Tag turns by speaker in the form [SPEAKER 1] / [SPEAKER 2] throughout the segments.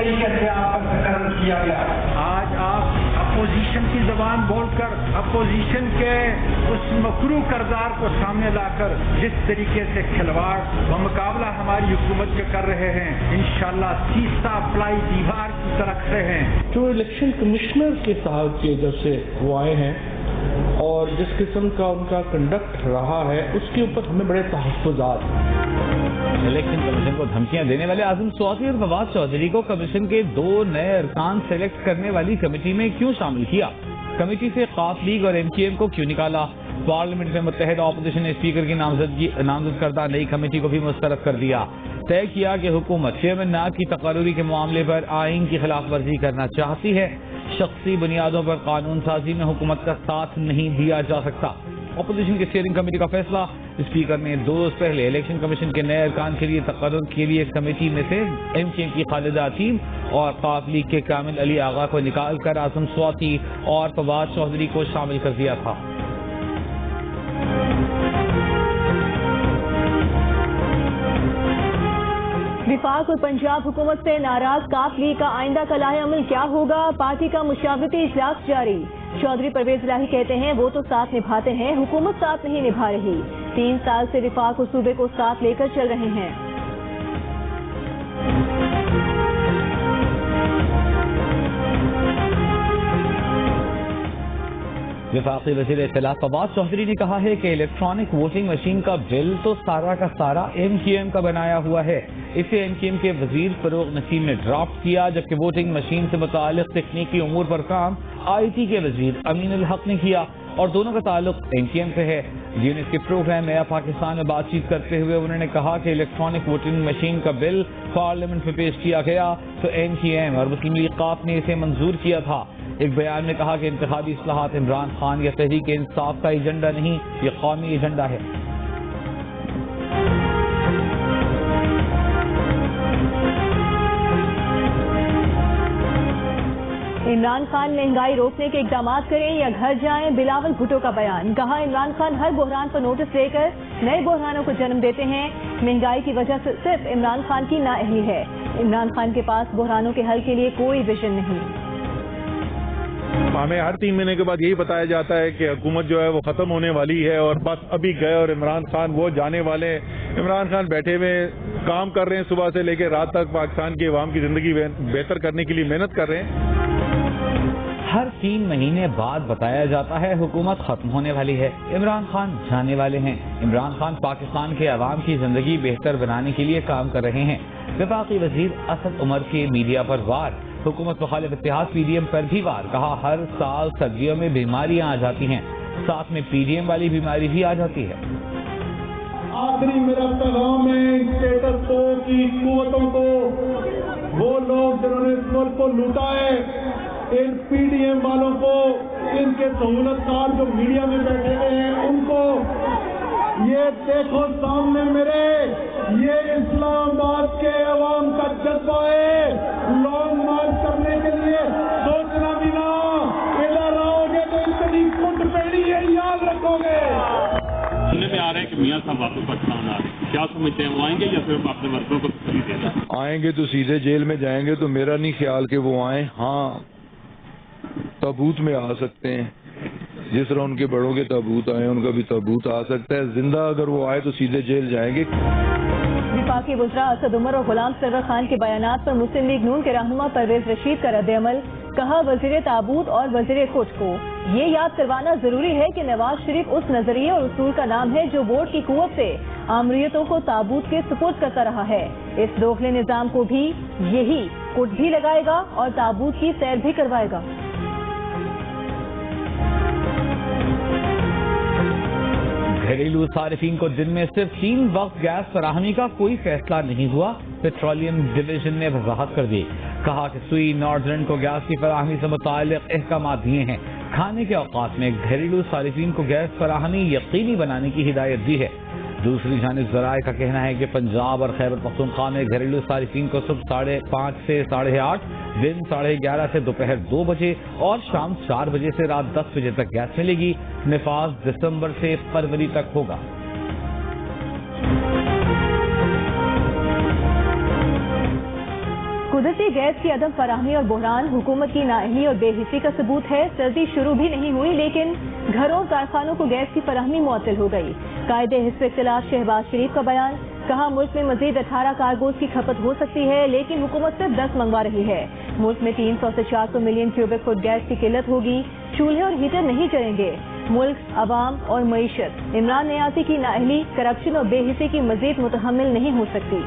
[SPEAKER 1] طریقے سے آپ پر تقرر کیا گیا.
[SPEAKER 2] آج آپ اپوزیشن کی زبان بول کر اپوزیشن کے اس مکروہ کردار کو سامنے لا کر جس طریقے سے کھلواڑ و مقابلہ ہماری حکومت کے کر رہے ہیں، انشاءاللہ سیسا پلائی دیوار کی طرف سے ہیں.
[SPEAKER 3] جو الیکشن کمشنر کے صاحب کی طرف سے وہ آئے ہیں اور جس قسم کا ان کا کنڈکٹ رہا ہے اس کے اوپر ہمیں بڑے تحفظات.
[SPEAKER 4] الیکشن کمیشن کو دھمکیاں دینے والے اعظم سواتی اور فواد چودھری کو کمیشن کے 2 نئے ارکان سلیکٹ کرنے والی کمیٹی میں کیوں شامل کیا؟ کمیٹی سے قاف لیگ اور MQM کو کیوں نکالا؟ پارلیمنٹ میں متحدہ اپوزیشن نے اسپیکر کی نامزد کردہ نئی کمیٹی کو بھی مسترد کر دیا. طے کیا کہ حکومت چیئرمین نائب کی تقرری کے معاملے پر آئین کی خلاف ورزی کرنا چاہتی ہے. شخصی بنیادوں پر قانون سازی میں حکومت کا ساتھ نہیں دیا جا سکتا. اپوزیشن کی اسٹیئرنگ کمیٹی کا فیصلہ. اسپیکر نے 2 روز پہلے الیکشن کمیشن کے نئے ارکان کے لیے تقرر کے لیے کمیٹی میں سے MQM کی خالدہ عتیم اور قاف لیگ کے کامل علی آغا کو نکال کر اعظم سواتی اور فواد چودھری کو شامل کر دیا تھا.
[SPEAKER 5] وفاق اور پنجاب حکومت سے ناراض قاف لیگ کا آئندہ کا لائحہ عمل کیا ہوگا؟ پارٹی کا مشاورتی اجلاس جاری. چودھری پرویز الہی کہتے ہیں وہ تو ساتھ نبھاتے ہیں، حکومت ساتھ نہیں نبھا رہی. 3 سال سے وفاق اور صوبے کو ساتھ لے کر چل رہے ہیں.
[SPEAKER 4] وفاقی وزیر اطلاعات فواد چودھری نے کہا ہے کہ الیکٹرانک ووٹنگ مشین کا بل تو سارا کا سارا MQM کا بنایا ہوا ہے. اسے MQM کے وزیر فروغ نسیم نے ڈرافٹ کیا، جبکہ ووٹنگ مشین سے متعلق تکنیکی امور پر کام IT کے وزیر امین الحق نے کیا اور دونوں کا تعلق MQM سے ہے. یونٹ کے پروگرام نیا پاکستان میں بات چیت کرتے ہوئے انہوں نے کہا کہ الیکٹرانک ووٹنگ مشین کا بل پارلیمنٹ میں پیش کیا گیا تو MQM اور مسلم لیگ قاف نے اسے منظور کیا تھا. ایک بیان میں کہا کہ انتخابی اصلاحات عمران خان یا تحریک انصاف کا ایجنڈا نہیں، یہ قومی ایجنڈا ہے.
[SPEAKER 5] عمران خان مہنگائی روکنے کے اقدامات کریں یا گھر جائیں، بلاول بھٹو کا بیان. کہا عمران خان ہر بحران پر نوٹس لے کر نئے بحرانوں کو جنم دیتے ہیں. مہنگائی کی وجہ سے صرف عمران خان کی نااہلی ہے. عمران خان کے پاس بحرانوں کے حل کے لیے کوئی ویژن نہیں.
[SPEAKER 6] ہمیں ہر 3 مہینے کے بعد یہی بتایا جاتا ہے کہ حکومت جو ہے وہ ختم ہونے والی ہے اور بس ابھی گئے اور عمران خان وہ جانے والے ہیں. عمران خان بیٹھے ہوئے کام کر رہے ہیں، صبح سے لے کے رات تک پاکستان کے عوام کی زندگی بہتر کرنے کے لیے محنت کر رہے ہیں.
[SPEAKER 4] ہر 3 مہینے بعد بتایا جاتا ہے حکومت ختم ہونے والی ہے، عمران خان جانے والے ہیں. عمران خان پاکستان کے عوام کی زندگی بہتر بنانے کے لیے کام کر رہے ہیں. وفاقی وزیر اسد عمر کے میڈیا پر وار، حکومت مخالف اتحاد PDM پر بھی وار. کہا ہر سال سردیوں میں بیماریاں آ جاتی ہیں، ساتھ میں PDM والی بیماری بھی آ جاتی ہے.
[SPEAKER 6] آخری میرا پیغام ہے اسٹیٹس کو کی قوتوں کو، وہ لوگ جنہوں نے اس ملک کو لوٹا ہے، ان PDM والوں کو، ان کے سہولت کار جو میڈیا میں بیٹھے ہوئے ہیں ان کو، یہ دیکھو سامنے میرے، یہ اسلام آباد کے عوام کا جذبہ ہے. لانگ مارچ کرنے کے لیے سوچنا بھی نہ، ادھر آؤ گے تو اتنی کٹ پیڑی ہے، یاد رکھو گے.
[SPEAKER 7] سننے میں آ رہا ہے کہ میاں صاحب واپس پاکستان آ رہے ہیں، کیا سمجھتے ہیں وہ آئیں گے یا پھر اپنے ورکروں کو تسلی دینا؟
[SPEAKER 8] آئیں گے تو سیدھے جیل میں جائیں گے، تو میرا نہیں خیال کہ وہ آئیں. ہاں تابوت میں آ سکتے ہیں، جس طرح ان کے بڑوں کے تابوت آئے ان کا بھی تابوت آ سکتا ہے. زندہ اگر وہ آئے تو سیدھے جیل جائیں گے.
[SPEAKER 5] وفاقی وزراء اسد عمر اور غلام سرور خان کے بیانات پر مسلم لیگ نون کے رہنما پرویز رشید کا رد عمل. کہا وزیر تابوت اور وزیر خود کو یہ یاد کروانا ضروری ہے کہ نواز شریف اس نظریے اور اصول کا نام ہے جو ووٹ کی قوت سے آمریتوں کو تابوت کے سپرد کرتا رہا ہے. اس دوغلے نظام کو بھی یہی کٹ بھی لگائے گا اور تابوت کی سیر بھی کروائے گا.
[SPEAKER 4] گھریلو صارفین کو دن میں صرف 3 وقت گیس فراہمی کا کوئی فیصلہ نہیں ہوا. پیٹرولیم ڈویژن نے وضاحت کر دی. کہا کہ سوئی ناردرن کو گیس کی فراہمی سے متعلق احکامات دیے ہیں. کھانے کے اوقات میں گھریلو صارفین کو گیس فراہمی یقینی بنانے کی ہدایت دی ہے. دوسری جانب ذرائع کا کہنا ہے کہ پنجاب اور خیبر پختونخوا میں گھریلو صارفین کو صبح 5:30 سے 8:30، دن 11:30 سے دوپہر 2 بجے اور شام 4 بجے سے رات 10 بجے تک گیس ملے گی. نفاذ دسمبر سے فروری تک ہوگا.
[SPEAKER 5] कुदरती गैस की अदम फराहमी और बहरान हुकूमत की नाअहली और बेहिसी का सबूत है। सर्दी शुरू भी नहीं हुई लेकिन घरों और कारखानों को गैस की फराहमी मुअत्तल हो गई। कायदे हिस्ब इख्तिलाफ शहबाज शरीफ का बयान, कहा मुल्क में मजीद 18 कार्गोज की खपत हो सकती है लेकिन हुकूमत सिर्फ 10 मंगवा रही है। मुल्क में 300 से 400 मिलियन क्यूबिक फुट गैस की किल्लत होगी। चूल्हे और हीटर नहीं चलेंगे। मुल्क, अवाम और मईशत इमरान नियाज़ी की नाअहली, करप्शन और बेहिसी की मजीद मुतहम्मिल नहीं हो सकती।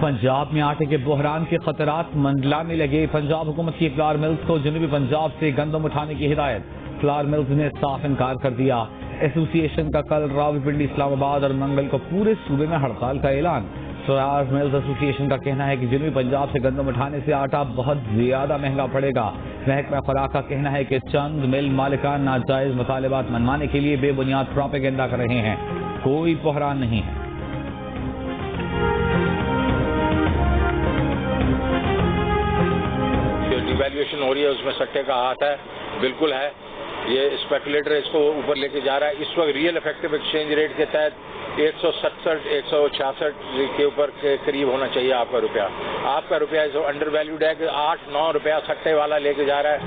[SPEAKER 4] पंजाब में आटे के बहरान के खतरात मंडलाने लगे। पंजाब हुकूमत की फ्लावर मिल्स को जनूबी पंजाब से गंदम उठाने की हिदायत। फ्लावर मिल्स ने साफ इनकार कर दिया। एसोसिएशन का कल रावलपिंडी, इस्लामाबाद और मंगल को पूरे सूबे में हड़ताल का ऐलान। फ्लावर मिल्स एसोसिएशन का कहना है कि जनूबी पंजाब से गंदम उठाने से आटा बहुत ज्यादा महंगा पड़ेगा। महकमा खुराक का कहना है कि चंद मिल मालिकान नाजायज मुतालिबात मनवाने के लिए बेबुनियाद प्रोपेगेंडा कर रहे हैं। कोई बहरान नहीं है।
[SPEAKER 9] डिवैल्यूएशन हो रही है, उसमें सट्टे का हाथ है, बिल्कुल है। ये स्पेकुलेटर इसको ऊपर लेके जा रहा है। इस वक्त रियल इफेक्टिव एक्सचेंज रेट के तहत 167, 166 के ऊपर के करीब होना चाहिए आपका रुपया। आपका रुपया इस अंडर वैल्यूड है कि 8-9 रुपया सट्टे वाला लेके जा रहा है।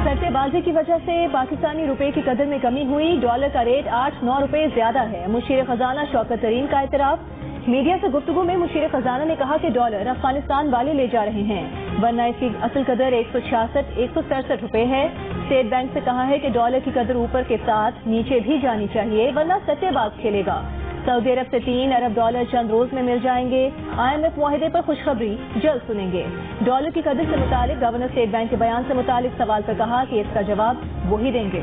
[SPEAKER 5] सट्टेबाजी की वजह से पाकिस्तानी रुपए की कदर में कमी हुई। डॉलर का रेट 8-9 रुपए ज्यादा है। मुशीर खजाना शौकत तरीन का एतराफ। मीडिया से गुफ्तगू में मुशीर खजाना ने कहा कि डॉलर अफगानिस्तान वाले ले जा रहे हैं, वरना इसकी असल कदर 166-167 रुपए है। स्टेट बैंक से कहा है कि डॉलर की कदर ऊपर के साथ नीचे भी जानी चाहिए, वरना सट्टेबाज खेलेगा। सऊदी अरब से 3 अरब डॉलर चंद रोज में मिल जाएंगे। IMF मुआहिदे पर खुशखबरी जल्द सुनेंगे। डॉलर की कदर से मुतालिक गवर्नर स्टेट बैंक के बयान से मुतालिक सवाल पर कहा कि इसका जवाब वही देंगे।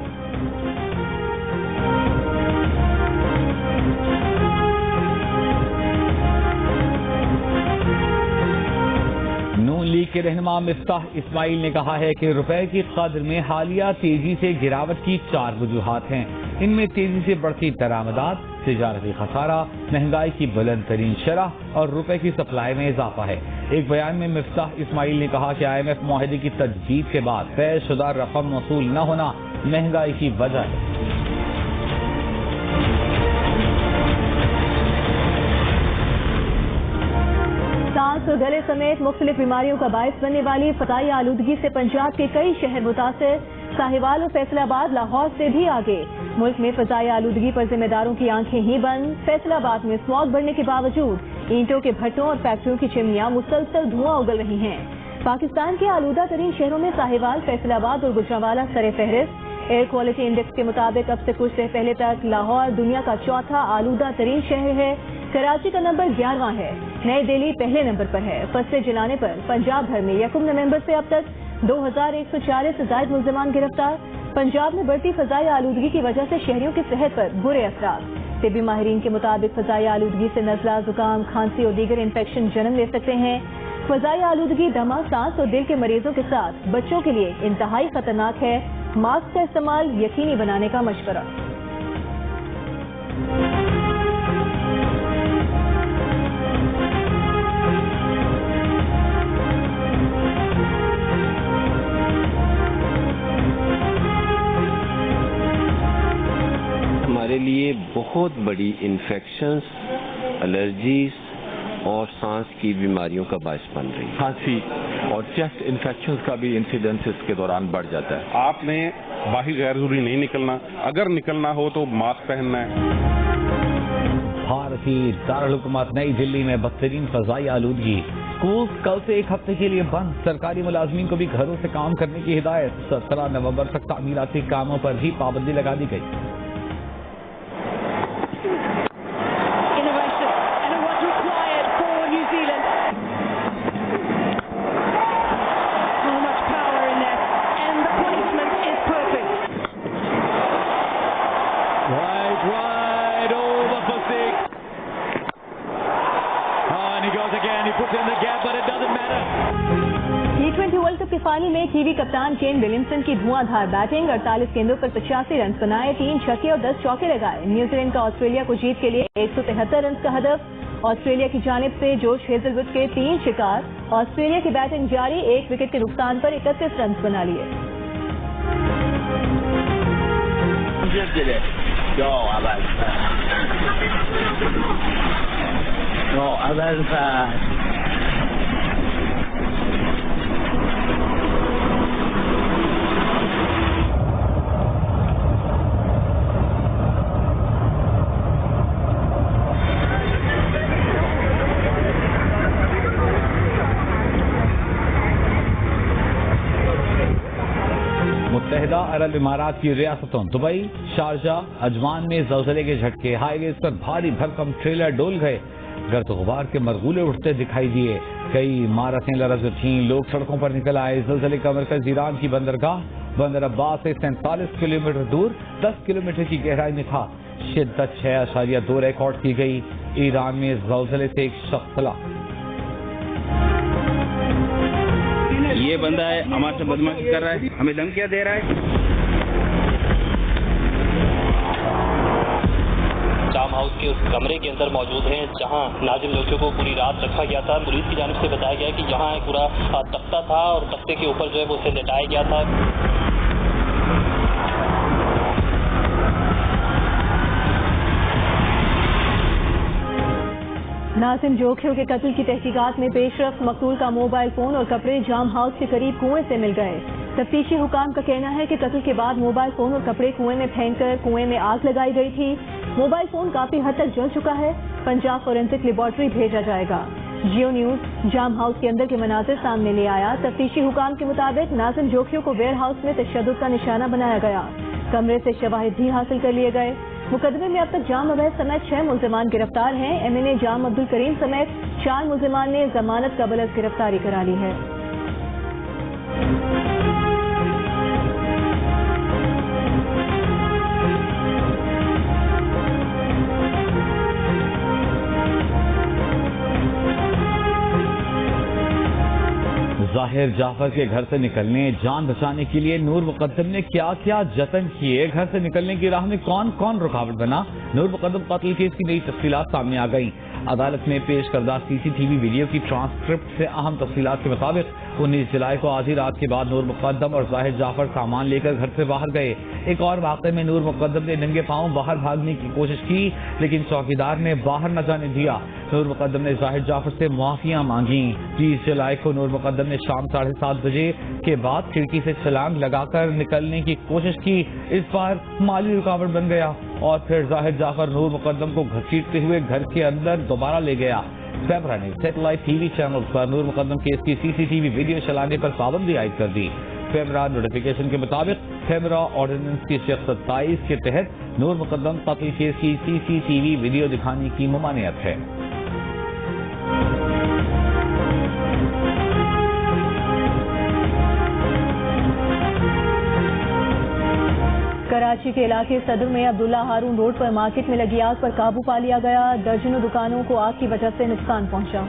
[SPEAKER 4] नून लीग के रहनुमा मिफ्ताह इस्माइल ने कहा है कि रुपए की कदर में हालिया तेजी से गिरावट की 4 वजूहात हैं। इनमें तेजी से बढ़ती दरामदात, तिजारती खसारा, महंगाई की बुलंद तरीन शरह और रुपए की सप्लाई में इजाफा है। एक बयान में मिफ्ताह इस्माइल ने कहा कि IMF मुआहिदे की तजदीद के बाद तय शुदा रकम मौसूल न होना महंगाई की वजह है।
[SPEAKER 5] सांस और गले समेत मुख्तलिफ बीमारियों का बायस बनने वाली फजाई आलूदगी से पंजाब के कई शहर मुतासिर। साहिवाल और फैसलाबाद लाहौर से भी आगे। मुल्क में फजाई आलूदगी पर जिम्मेदारों की आंखें ही बंद। फैसलाबाद में स्मॉग बढ़ने के बावजूद ईंटों के भट्टों और फैक्ट्रियों की चिमनियां मुसलसल धुआं उगल रही हैं। पाकिस्तान के आलूदा तरीन शहरों में साहिवाल, फैसलाबाद और गुजरांवाला सरे फहरिस्त। एयर क्वालिटी इंडेक्स के मुताबिक अब से कुछ देर पहले तक लाहौर दुनिया का चौथा आलूदा तरीन शहर है। कराची का नंबर 11वां है। नई दिल्ली पहले नंबर पर है। फसलें जलाने पर पंजाब भर में 1 नवंबर से अब तक 2140 से ज्यादा मुल्जिमान गिरफ्तार। पंजाब में बढ़ती फजाई आलूदगी की वजह से शहरियों की सेहत पर बुरे असरात। तिब्बी माहिरीन के मुताबिक फजाई आलूदगी से नज़ला, जुकाम, खांसी और दीगर इन्फेक्शन जन्म ले सकते हैं। फजाई आलूदगी दमा, सांस और दिल के मरीजों के साथ बच्चों के लिए इंतहाई खतरनाक है। मास्क का इस्तेमाल यकीनी बनाने का मशवरा।
[SPEAKER 10] हमारे लिए बहुत बड़ी इन्फेक्शंस, एलर्जीज और सांस की बीमारियों का बायस बन रही है।
[SPEAKER 11] खांसी और चेस्ट इन्फेक्शंस का भी इंसिडेंस इसके दौरान बढ़ जाता है। आपने बाहर गैर जरूरी नहीं निकलना, अगर निकलना हो तो मास्क पहनना है।
[SPEAKER 4] भारतीय दारुल हुकूमत नई दिल्ली में बदतरीन फजाई आलूदगी। स्कूल कल से 1 हफ्ते के लिए बंद। सरकारी मुलाजमीन को भी घरों से काम करने की हिदायत। 17 नवंबर तक तामीराती कामों पर भी पाबंदी लगा दी गई।
[SPEAKER 5] T20 वर्ल्ड कप के फाइनल में कीवी कप्तान केन विलियमसन की धुआंधार बैटिंग। 48 गेंदों पर 85 रन बनाए, 3 छक्के और 10 चौके लगाए। न्यूजीलैंड का ऑस्ट्रेलिया को जीत के लिए 173 रन का हदफ। ऑस्ट्रेलिया की जानिब से जोश हेजलवुड के 3 शिकार। ऑस्ट्रेलिया की बैटिंग जारी, 1 विकेट के नुकसान पर 31 रन बना लिए।
[SPEAKER 12] siempre. No avanza. No avanza.
[SPEAKER 4] मुत्तहिदा अरब इमारात की रियासतों दुबई, शारजा, अजमान में ज़लज़ले के झटके, हाईवेज पर भारी भरकम ट्रेलर डोल गए, गर्द गुबार के मरगूले उठते दिखाई दिए, कई इमारतें लरज़ उठीं, लोग सड़कों पर निकल आए। ज़लज़ले का मरकज़ ईरान की बंदरगाह बंदर अब्बास से 47 किलोमीटर दूर 10 किलोमीटर की गहराई में था। शिद्दत 6.2 रिकॉर्ड की गई। ईरान में ज़लज़ले से एक शख्स हलाक।
[SPEAKER 13] ये बंदा है, हमारे से बदमाशी कर रहा है, हमें धमकियां दे रहा है।
[SPEAKER 14] जाम हाउस के उस कमरे के अंदर मौजूद हैं जहां नाजिम लोचों को पूरी रात रखा गया था। पुलिस की जानिब से बताया गया कि यहाँ एक पूरा तख्ता था और तख्ते के ऊपर जो है वो उसे लेटाया गया था।
[SPEAKER 5] नाजिम जोखियों के कत्ल की तहकीकात में पेशरफ्त, मकतूल का मोबाइल फोन और कपड़े जाम हाउस के करीब कुएं से मिल गए। तफ्तीशी हुकाम का कहना है कि कत्ल के बाद मोबाइल फोन और कपड़े कुएं में फेंककर कुएं में आग लगाई गई थी। मोबाइल फोन काफी हद तक जल चुका है। पंजाब फोरेंसिक लेबोरेटरी भेजा जाएगा। जियो न्यूज जाम हाउस के अंदर के मनाजिर सामने ले आया। तफ्तीशी हुकाम के मुताबिक नाजिम जोखियों को वेयर हाउस में तशद्दुद का निशाना बनाया गया। कमरे से शवाहिद भी हासिल कर लिए गए। मुकदमे में अब तक जाम अवैध समेत 6 मुल्जिमान गिरफ्तार हैं। MNA जाम अब्दुल करीम समेत 4 मुल्जिमान ने जमानत कबल अज़ गिरफ्तारी करा ली है।
[SPEAKER 4] जाहिर जाफर के घर से निकलने, जान बचाने के लिए नूर मुकद्दम ने क्या क्या जतन किए, घर से निकलने की राह में कौन कौन रुकावट बना। नूर मुकद्दम कत्ल केस की नई तफसीलात सामने आ गई। अदालत में पेश करदा CCTV वीडियो की ट्रांसक्रिप्ट से अहम तफसीलात के मुताबिक 19 जुलाई को आधी रात के बाद नूर मुकद्दम और जाहिर जाफर सामान लेकर घर से बाहर गए। एक और वाक़े में नूर मुकद्दम ने नंगे पांव बाहर भागने की कोशिश की, लेकिन चौकीदार ने बाहर न जाने दिया। नूर मुकद्दम ने जाहिर जाफर से मुआफियां मांगी। 30 जुलाई को नूर मुकद्दम ने शाम 7:30 बजे के बाद खिड़की से छलांग लगाकर निकलने की कोशिश की। इस बार माली रुकावट बन गया और फिर जाहिर जाफर नूर मुकद्दम को घसीटते हुए घर के अंदर दोबारा ले गया। फेमरा ने सैटेलाइट TV चैनल पर नूर मुकद्दम केस की CCTV वीडियो चलाने पर पाबंदी आयद कर दी। फेमरा नोटिफिकेशन के मुताबिक फेमरा ऑर्डिनेंस की शेख 27 के तहत नूर मुकद्दम कत्ल केस की CCTV वीडियो दिखाने की ममानियत है।
[SPEAKER 5] कराची के इलाके सदर में अब्दुल्ला हारून रोड पर मार्केट में लगी आग पर काबू पा लिया गया। दर्जनों दुकानों को आग की वजह से नुकसान पहुंचा।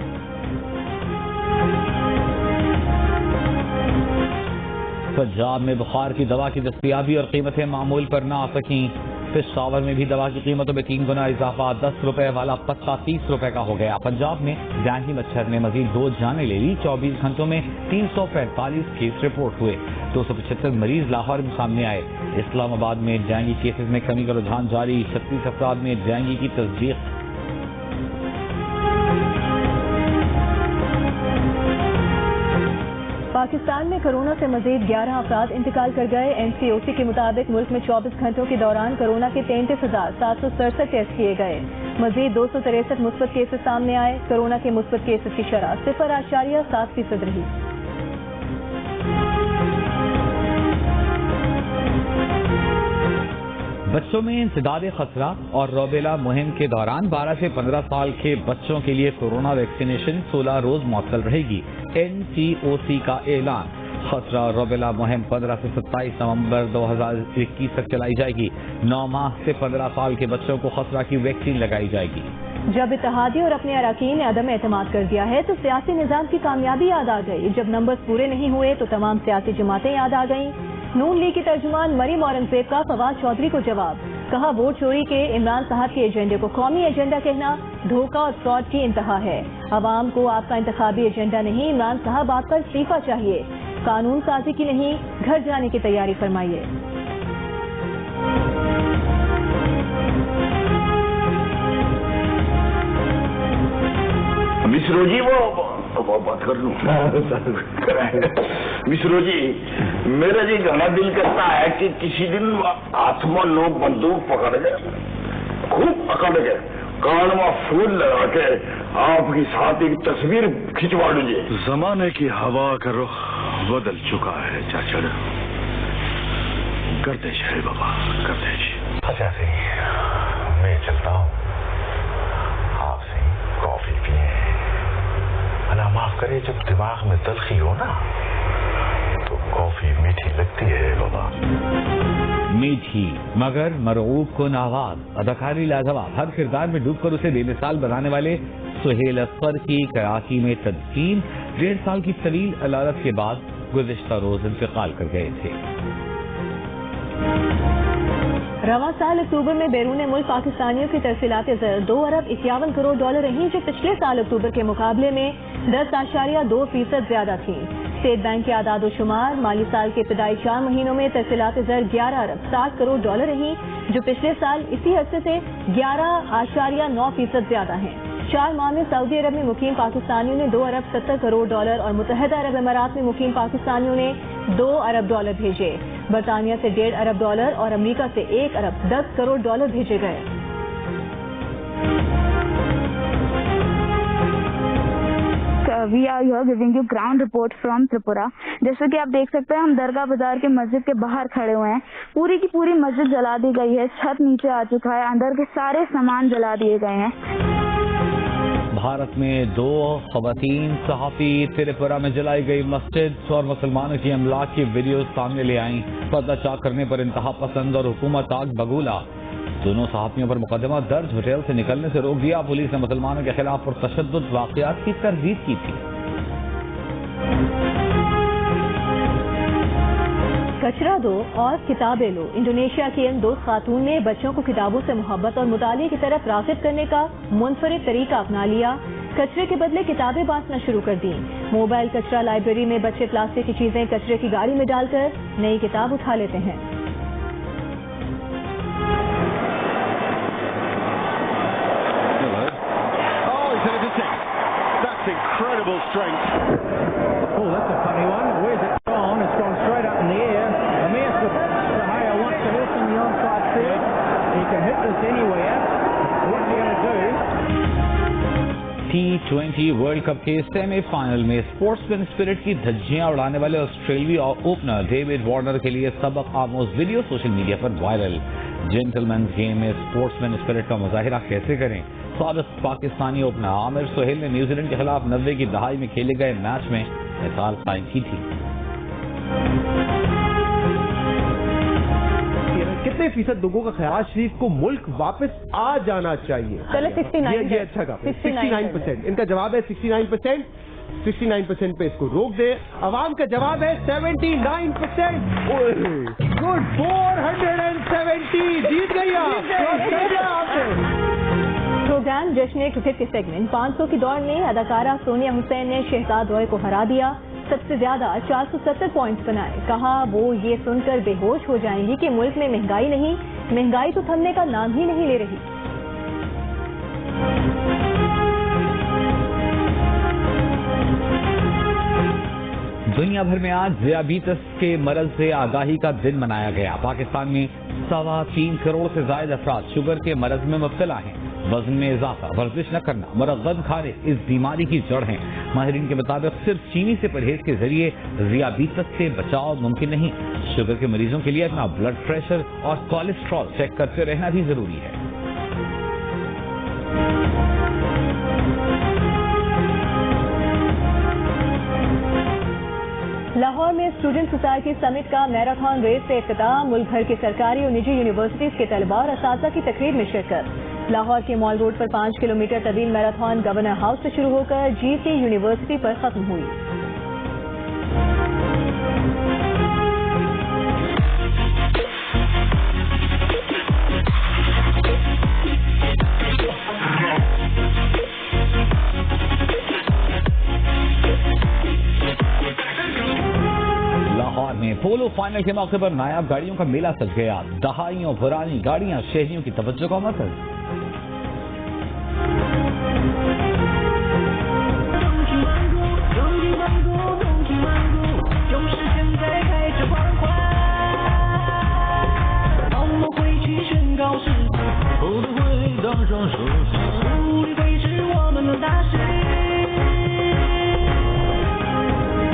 [SPEAKER 4] पंजाब में बुखार की दवा की दस्तयाबी और कीमतें मामूल पर न आ सकी। पेशावर में भी दवा की कीमतों में 3 गुना इजाफा। 10 रुपए वाला पत्ता 30 रुपए का हो गया। पंजाब में डेंगू मच्छर ने मजीद 2 जानें ले ली। 24 घंटों में 345 केस रिपोर्ट हुए। 275 मरीज लाहौर में सामने आए। इस्लामाबाद में डेंगू केसेस में कमी का रुझान जारी। 36 अफराद में डेंगू की तस्दीक।
[SPEAKER 5] पाकिस्तान में कोरोना से मजीद 11 अफराद इंतकाल कर गए। NCOC के मुताबिक मुल्क में 24 घंटों के दौरान कोरोना के 33,767 टेस्ट किए गए। मजीद 263 मुस्बत केसेस सामने आए। कोरोना के मुस्बत केसेस की शरह 0.7% रही।
[SPEAKER 4] बच्चों में इंसदाद खतरा और रोबेला मुहिम के दौरान 12 से 15 साल के बच्चों के लिए कोरोना वैक्सीनेशन 16 रोज मुअत्तल रहेगी। NCOC का ऐलान। खतरा और रोबेला मुहिम 15 से 27 नवंबर 2021 तक चलाई जाएगी। 9 माह से 15 साल के बच्चों को खतरा की वैक्सीन लगाई जाएगी।
[SPEAKER 5] जब इत्तेहादी और अपने अरकान ने अदम एतमाद कर दिया है तो सियासी निजाम की कामयाबी याद आ गई। जब नंबर्स पूरे नहीं हुए तो तमाम सियासी जमातें याद आ गईं। नून लीग की तर्जुमान मरीम औरंगजेब का फवाद चौधरी को जवाब। कहा वोट चोरी के इमरान साहब के एजेंडे को कौमी एजेंडा कहना धोखा और फ्रॉड की इंतहा है। अवाम को आपका इंतखाबी एजेंडा नहीं, इमरान साहब आपका इस्तीफा चाहिए। कानून साजी की नहीं, घर जाने की तैयारी फरमाइए।
[SPEAKER 12] मिश्रो जी वो बात कर लूं मिश्रो जी मेरा जी घना दिल करता है कि किसी दिन आत्मा लोग बंदूक पकड़ गए खूब पकड़ गए कान में फूल लगा के आपकी साथ एक तस्वीर खिंचवा लीजिए।
[SPEAKER 15] जमाने की हवा का रुख बदल चुका है चाचड़, गर्दिश है बाबा गर्दिश।
[SPEAKER 16] अच्छा सही मैं चलता हूँ, आपसे कॉफी पिए। अल्लाह माफ करे जब दिमाग में तलखी हो ना तो कॉफी मीठी लगती है बाबा।
[SPEAKER 4] मीठी मगर मरऊब कुन आवाज, अदाकारी लाजवाब, हर किरदार में डूबकर उसे बेमिसाल बनाने वाले सुहेल अख्तर की कराची में तदफीन 1.5 साल की तवील अदालत के बाद गुज़िश्ता रोज इंतकाल कर गए थे।
[SPEAKER 5] रवां साल अक्टूबर में बैरून मुल्क पाकिस्तानियों की तरसीलात ज़र 2 अरब 51 करोड़ डॉलर रही, जो पिछले साल अक्टूबर के मुकाबले में 10.2% ज्यादा थी। स्टेट बैंक के आदाद शुमार माली साल के इब्तदाई 4 महीनों में तरसीलात ज़र 11 अरब 60 करोड़ डॉलर रही, जो पिछले साल इसी अरसे से 11.9% ज्यादा हैं। 4 माह में सऊदी अरब में मुकीम पाकिस्तानियों ने 2 अरब 70 करोड़ डॉलर और मुत्तहिदा अरब अमारात में मुकीम पाकिस्तानियों ने 2 अरब डॉलर भेजे। बरतानिया से 1.5 अरब डॉलर और अमेरिका से 1 अरब 10 करोड़ डॉलर भेजे गए।
[SPEAKER 17] We are here giving you ground report from Tripura. जैसे कि आप देख सकते हैं हम दरगाह बाजार के मस्जिद के बाहर खड़े हुए हैं। पूरी की पूरी मस्जिद जला दी गई है, छत नीचे आ चुका है, अंदर के सारे सामान जला दिए गए हैं।
[SPEAKER 4] भारत में 2 ख़वातीन सहाफ़ी त्रिपुरा में जलाई गई मस्जिद और मुसलमानों की अमलाक की वीडियो सामने ले आईं। पर्दा चाक करने पर इंतहा पसंद और हुकूमत आग बगूला। दोनों सहाफ़ियों पर मुकदमा दर्ज, होटल से निकलने से रोक दिया। पुलिस ने मुसलमानों के खिलाफ पुरतशद्दुद वाक़यात की तरदीद की थी।
[SPEAKER 5] कचरा दो और किताबें लो। इंडोनेशिया की इन 2 खातून ने बच्चों को किताबों से मोहब्बत और मुताले की तरफ राग़िब करने का मुनफरिद तरीका अपना लिया। कचरे के बदले किताबें बांटना शुरू कर दी। मोबाइल कचरा लाइब्रेरी में बच्चे प्लास्टिक की चीजें कचरे की गाड़ी में डालकर नई किताब उठा लेते हैं।
[SPEAKER 15] Incredible strength.
[SPEAKER 18] Oh, that's a funny one. Where's it gone? It's gone straight up in the air. Amir Sahaya wants to hit from the onside field. He can hit this anywhere. What's he going to do?
[SPEAKER 4] T20 world cup के semifinal में sportsman spirit की धज्जियां उड़ाने वाले ऑस्ट्रेलियाई opener David Warner के लिए सबक आमोज वीडियो सोशल मीडिया पर वायरल। जेंटलमैन गेम में स्पोर्ट्समैन स्पिरिट का मुजाहिरा कैसे करें? साबिक पाकिस्तानी ओपनर आमिर सुहेल ने न्यूजीलैंड के खिलाफ 90 की दहाई में खेले गए मैच में मिसाल कायम की थी।
[SPEAKER 19] कितने फीसद लोगों का ख्याल शरीफ को मुल्क वापस आ जाना चाहिए?
[SPEAKER 5] चलो 69
[SPEAKER 19] ये अच्छा कहा 69%। इनका जवाब है 69%। 69% पे इसको रोक दे। अवाम का जवाब है 79%। गुड 470 जीत गई आप।
[SPEAKER 5] प्रोग्राम जश्न क्रिकेट के सेगमेंट 500 की दौड़ में अदाकारा सोनिया हुसैन ने शहजाद रॉय को हरा दिया। सबसे ज्यादा 470 पॉइंट्स बनाए। कहा वो ये सुनकर बेहोश हो जाएंगी कि मुल्क में महंगाई नहीं, महंगाई तो थमने का नाम ही नहीं ले रही।
[SPEAKER 4] दुनिया भर में आज ज़ियाबीतस के मरज से आगाही का दिन मनाया गया। पाकिस्तान में 3.25 करोड़ से ज्यादा अफराद शुगर के मरज में मुब्तला हैं। वजन में इजाफा, वर्जिश न करना, मुरग़्ग़ब खाने इस बीमारी की जड़ हैं। माहिरीन के मुताबिक सिर्फ चीनी से परहेज के जरिए ज़ियाबीतस से बचाव मुमकिन नहीं। शुगर के मरीजों के लिए अपना ब्लड प्रेशर और कोलेस्ट्रॉल चेक करते रहना भी जरूरी है।
[SPEAKER 5] लाहौर में स्टूडेंट सोसाइटी समिट का मैराथन रेस से इख्तिताम। मुल्क भर की सरकारी और निजी यूनिवर्सिटीज के तलबा और असातिज़ा की तकरीब में शिरकत। लाहौर के मॉल रोड पर 5 किलोमीटर तवील मैराथन गवर्नर हाउस से शुरू होकर GC यूनिवर्सिटी पर खत्म हुई।
[SPEAKER 4] में पोलो फाइनल के मौके पर नायाब गाड़ियों का मेला सज गया। दहाइयों पुरानी गाड़ियां शहरियों की तवज्जो का मरकज।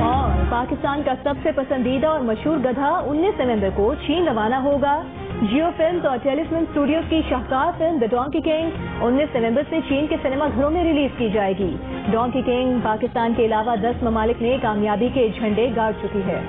[SPEAKER 5] और पाकिस्तान का सबसे पसंदीदा और मशहूर गधा 19 नवंबर को चीन रवाना होगा। जियो फिल्म्स और टेलीफिल्म स्टूडियोज की शाहकार फिल्म द डोंकी किंग 19 नवंबर से चीन के सिनेमा घरों में रिलीज की जाएगी। डोंकी किंग पाकिस्तान के अलावा 10 ममालिक में कामयाबी के झंडे गाड़ चुकी है।